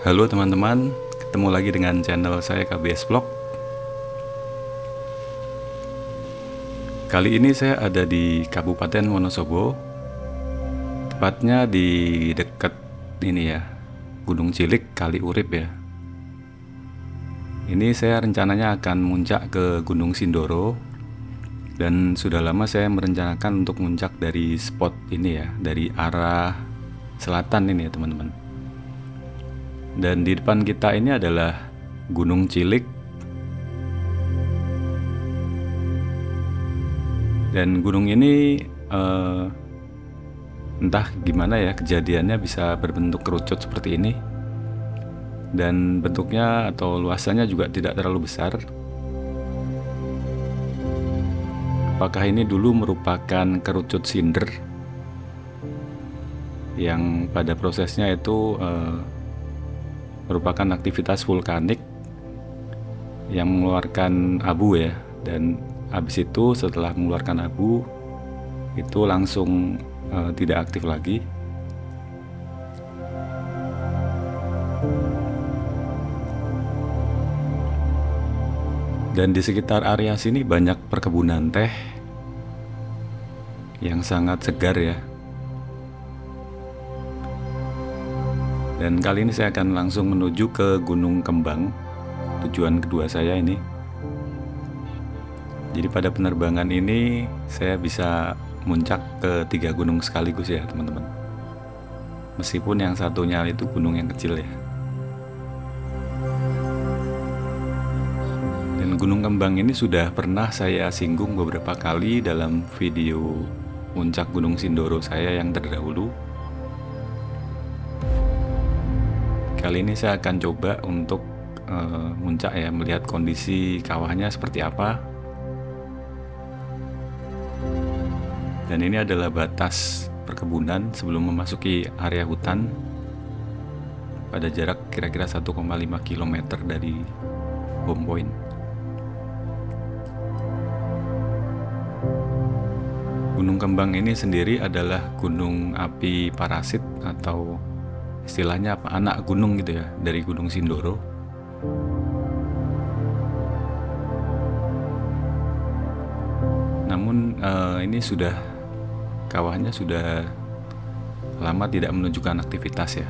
Halo teman-teman, ketemu lagi dengan channel saya KBS Vlog. Kali ini saya ada di Kabupaten Wonosobo, tepatnya di dekat ini ya, Gunung Cilik Kali Urip ya. Ini saya rencananya akan muncak ke Gunung Sindoro, dan sudah lama saya merencanakan untuk muncak dari spot ini ya, dari arah selatan ini ya teman-teman. Dan di depan kita ini adalah Gunung Cilik. Dan gunung ini entah gimana ya kejadiannya bisa berbentuk kerucut seperti ini. Dan bentuknya atau luasannya juga tidak terlalu besar. Apakah ini dulu merupakan kerucut sinder yang pada prosesnya itu merupakan aktivitas vulkanik yang mengeluarkan abu ya, dan habis itu setelah mengeluarkan abu itu langsung tidak aktif lagi. Dan di sekitar area sini banyak perkebunan teh yang sangat segar ya. Dan kali ini saya akan langsung menuju ke Gunung Kembang, tujuan kedua saya ini. Jadi pada penerbangan ini saya bisa muncak ke 3 gunung sekaligus ya teman-teman. Meskipun yang satunya itu gunung yang kecil ya. Dan Gunung Kembang ini sudah pernah saya singgung beberapa kali dalam video puncak Gunung Sindoro saya yang terdahulu. Kali ini saya akan coba untuk muncak ya, melihat kondisi kawahnya seperti apa. Dan ini adalah batas perkebunan sebelum memasuki area hutan pada jarak kira-kira 1,5 km dari home point. Gunung Kembang ini sendiri adalah gunung api parasit atau istilahnya apa, anak gunung gitu ya, dari Gunung Sindoro. Namun ini kawahnya sudah lama tidak menunjukkan aktivitas ya.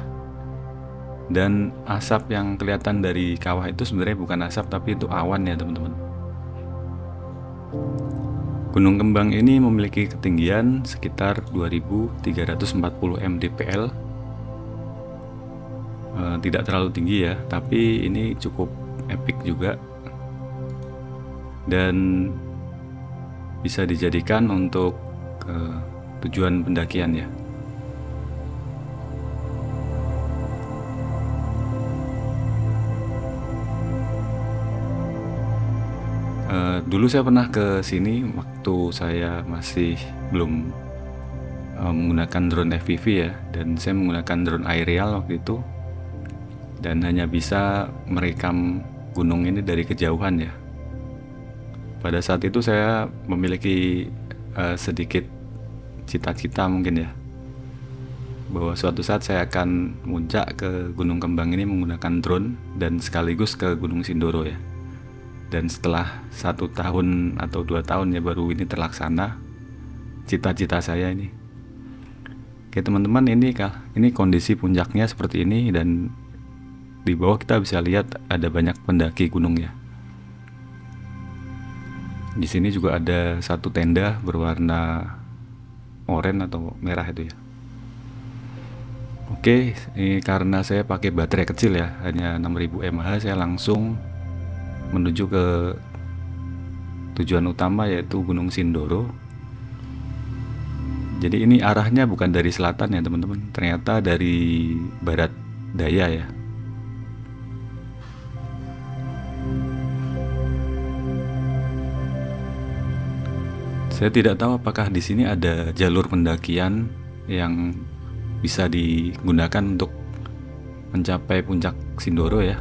Dan asap yang kelihatan dari kawah itu sebenarnya bukan asap, tapi itu awan ya teman-teman. Gunung Kembang ini memiliki ketinggian sekitar 2340 mdpl. Tidak terlalu tinggi ya, tapi ini cukup epic juga dan bisa dijadikan untuk tujuan pendakian ya. Dulu saya pernah ke sini waktu saya masih belum menggunakan drone FPV ya, dan saya menggunakan drone aerial waktu itu, dan hanya bisa merekam gunung ini dari kejauhan ya. Pada saat itu saya memiliki sedikit cita-cita mungkin ya, bahwa suatu saat saya akan muncak ke Gunung Kembang ini menggunakan drone dan sekaligus ke Gunung Sindoro ya. Dan setelah 1 tahun atau 2 tahun ya baru ini terlaksana cita-cita saya ini. Oke teman-teman, ini kondisi puncaknya seperti ini, dan di bawah kita bisa lihat ada banyak pendaki gunung ya. Di sini juga ada satu tenda berwarna oranye atau merah itu ya. Oke, ini karena saya pakai baterai kecil ya, hanya 6000 mAh, saya langsung menuju ke tujuan utama yaitu Gunung Sindoro. Jadi ini arahnya bukan dari selatan ya teman-teman, ternyata dari barat daya ya. Saya tidak tahu apakah di sini ada jalur pendakian yang bisa digunakan untuk mencapai puncak Sindoro ya.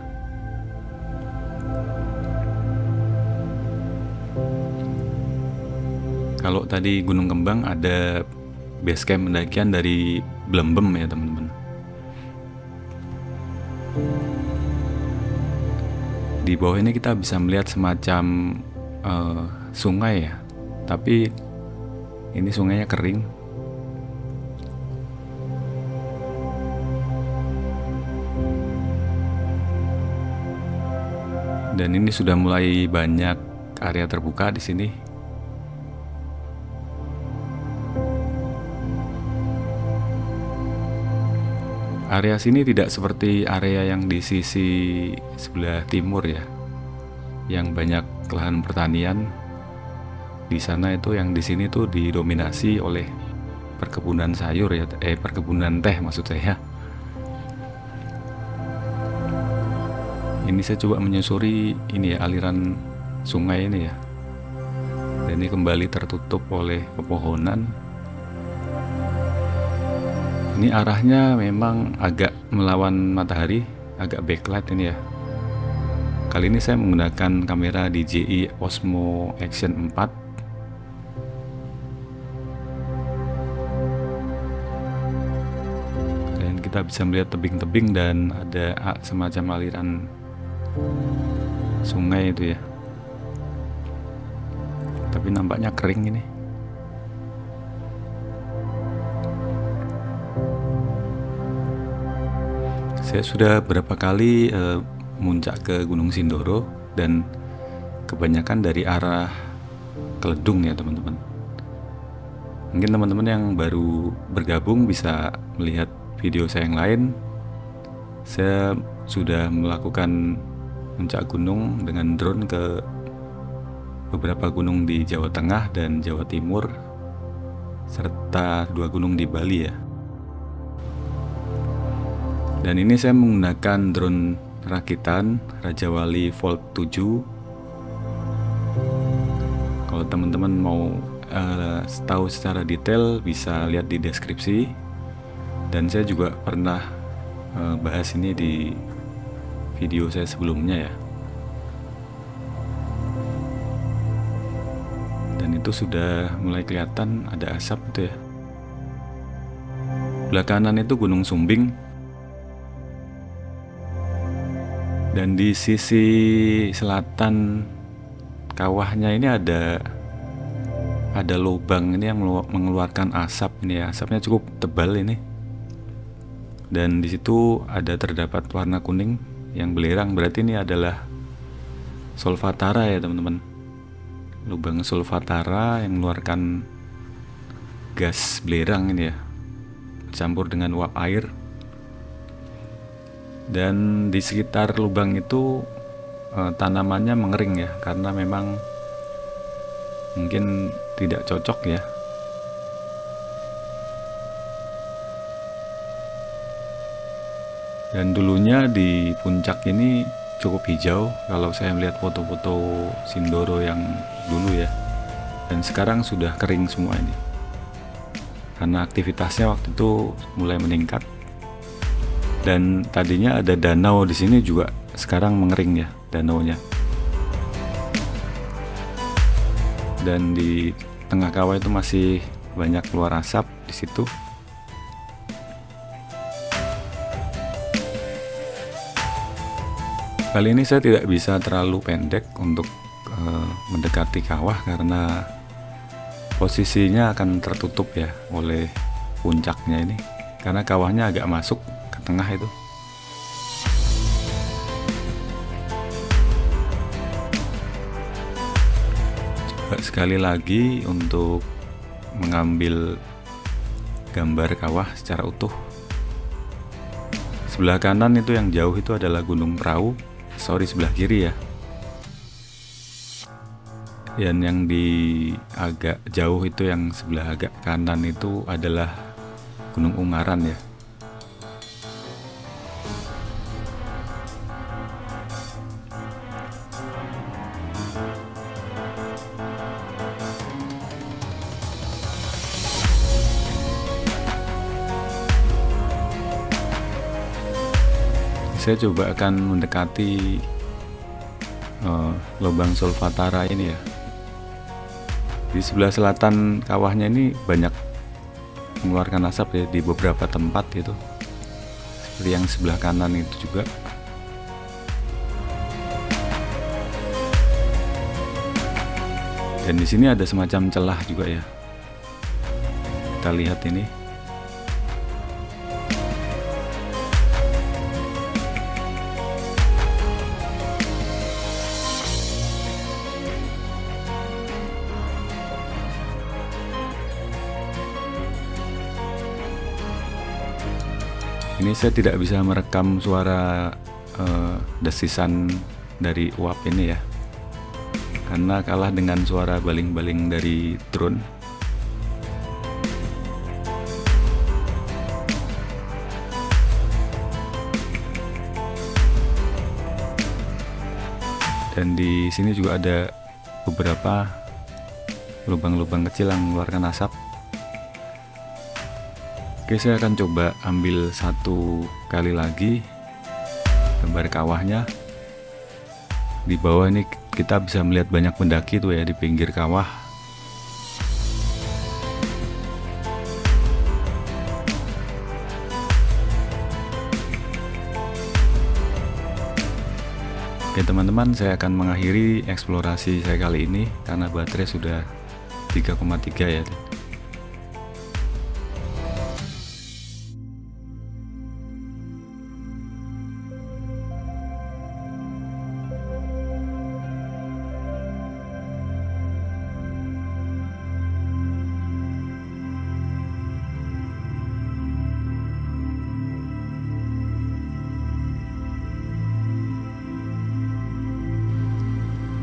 Kalau tadi Gunung Kembang ada base camp pendakian dari Blembem ya teman-teman. Di bawah ini kita bisa melihat semacam sungai ya, tapi ini sungainya kering. Dan ini sudah mulai banyak area terbuka di sini. Area sini tidak seperti area yang di sisi sebelah timur ya, yang banyak lahan pertanian. Di sana itu, yang di sini tuh didominasi oleh perkebunan sayur ya, perkebunan teh maksud saya. Ini saya coba menyusuri ini ya, aliran sungai ini ya. Dan ini kembali tertutup oleh pepohonan. Ini arahnya memang agak melawan matahari, agak backlight ini ya. Kali ini saya menggunakan kamera DJI Osmo Action 4. Dan kita bisa melihat tebing-tebing dan ada semacam aliran sungai itu ya. Tapi nampaknya kering ini. Saya sudah berapa kali muncak ke Gunung Sindoro dan kebanyakan dari arah Keledung ya teman-teman. Mungkin teman-teman yang baru bergabung bisa melihat video saya yang lain. Saya sudah melakukan puncak gunung dengan drone ke beberapa gunung di Jawa Tengah dan Jawa Timur, serta 2 gunung di Bali ya. Dan ini saya menggunakan drone rakitan Raja Wali Volt 7. Kalau teman-teman mau tahu secara detail bisa lihat di deskripsi. Dan saya juga pernah bahas ini di video saya sebelumnya ya. Dan itu sudah mulai kelihatan ada asap gitu ya. Belah kanan itu Gunung Sumbing. Dan di sisi selatan kawahnya ini ada lubang ini yang mengeluarkan asap ini ya. Asapnya cukup tebal ini. Dan di situ terdapat warna kuning yang belerang, berarti ini adalah Solfatara ya teman-teman. Lubang Solfatara yang mengeluarkan gas belerang ini ya, campur dengan uap air. Dan di sekitar lubang itu tanamannya mengering ya, karena memang mungkin tidak cocok ya. Dan dulunya di puncak ini cukup hijau kalau saya melihat foto-foto Sindoro yang dulu ya. Dan sekarang sudah kering semua ini, karena aktivitasnya waktu itu mulai meningkat. Dan tadinya ada danau di sini juga, sekarang mengering ya danaunya. Dan di tengah kawah itu masih banyak keluar asap di situ. Kali ini saya tidak bisa terlalu pendek untuk mendekati kawah karena posisinya akan tertutup ya oleh puncaknya ini, karena kawahnya agak masuk ke tengah itu. Coba sekali lagi untuk mengambil gambar kawah secara utuh. Sebelah kanan itu yang jauh itu adalah Gunung Prau, sebelah kiri ya. Dan yang di agak jauh itu, yang sebelah agak kanan itu adalah Gunung Ungaran ya. Saya coba akan mendekati lubang Solfatara ini ya. Di sebelah selatan kawahnya ini banyak mengeluarkan asap ya di beberapa tempat itu. Seperti yang sebelah kanan itu juga. Dan di sini ada semacam celah juga ya. Kita lihat ini. Ini saya tidak bisa merekam suara desisan dari uap ini ya, karena kalah dengan suara baling-baling dari drone. Dan di sini juga ada beberapa lubang-lubang kecil yang mengeluarkan asap. Oke, saya akan coba ambil satu kali lagi gambar kawahnya. Di bawah ini kita bisa melihat banyak pendaki tuh ya di pinggir kawah. Oke teman-teman, saya akan mengakhiri eksplorasi saya kali ini karena baterai sudah 3,3 ya.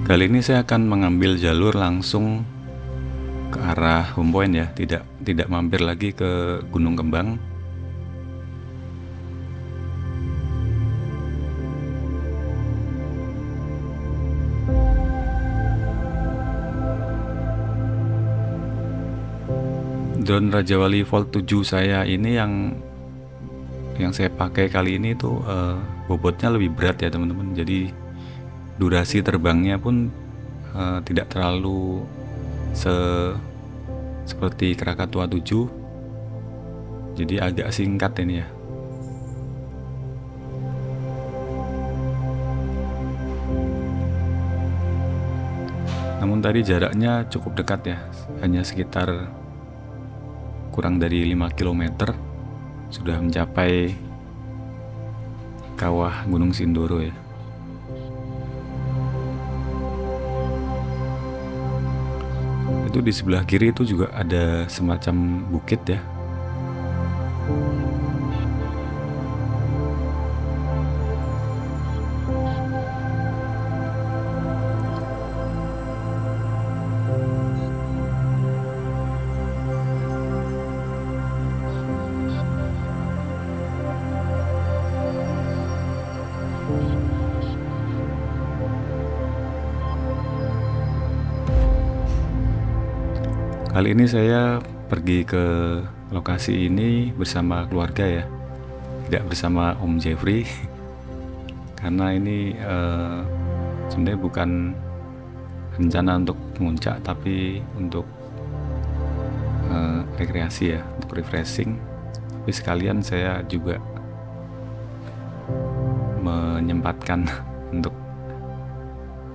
Kali ini saya akan mengambil jalur langsung ke arah home point ya, tidak mampir lagi ke Gunung Kembang. Drone Raja Wali Volt 7 saya ini yang saya pakai kali ini tuh bobotnya lebih berat ya teman-teman. Jadi durasi terbangnya pun tidak terlalu seperti Krakatau 7, jadi agak singkat ini ya. Namun tadi jaraknya cukup dekat ya, hanya sekitar kurang dari 5 km sudah mencapai kawah Gunung Sindoro ya. Itu di sebelah kiri itu juga ada semacam bukit ya. Kali ini saya pergi ke lokasi ini bersama keluarga ya, tidak bersama Om Jeffrey karena ini sebenarnya bukan rencana untuk puncak, tapi untuk rekreasi ya, untuk refreshing. Tapi sekalian saya juga menyempatkan untuk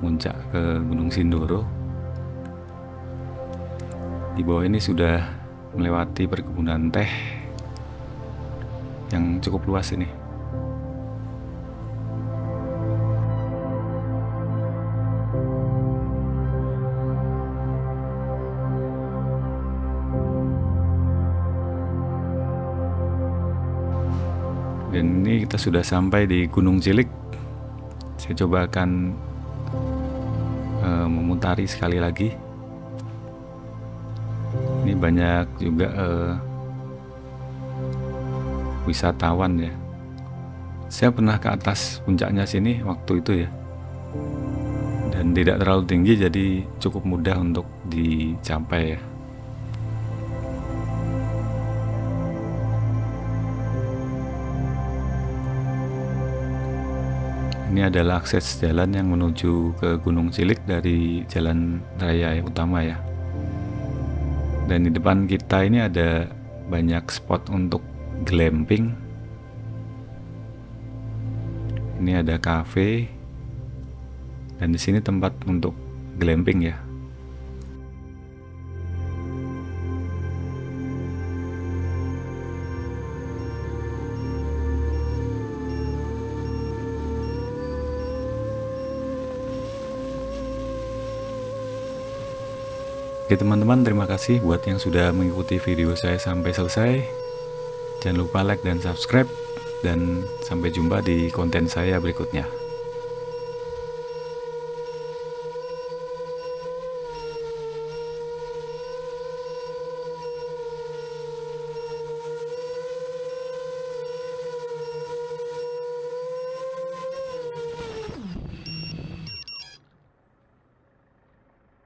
puncak ke Gunung Sindoro. Di bawah ini sudah melewati perkebunan teh yang cukup luas ini. Dan ini kita sudah sampai di Gunung Cilik. Saya coba akan memutari sekali lagi. Ini banyak juga wisatawan ya. Saya pernah ke atas puncaknya sini waktu itu ya, dan tidak terlalu tinggi, jadi cukup mudah untuk dicapai ya. Ini adalah akses jalan yang menuju ke Gunung Cilik dari jalan raya utama ya. Dan di depan kita ini ada banyak spot untuk glamping. Ini ada cafe, dan di sini tempat untuk glamping ya. Oke teman-teman, terima kasih buat yang sudah mengikuti video saya sampai selesai. Jangan lupa like dan subscribe, dan sampai jumpa di konten saya berikutnya.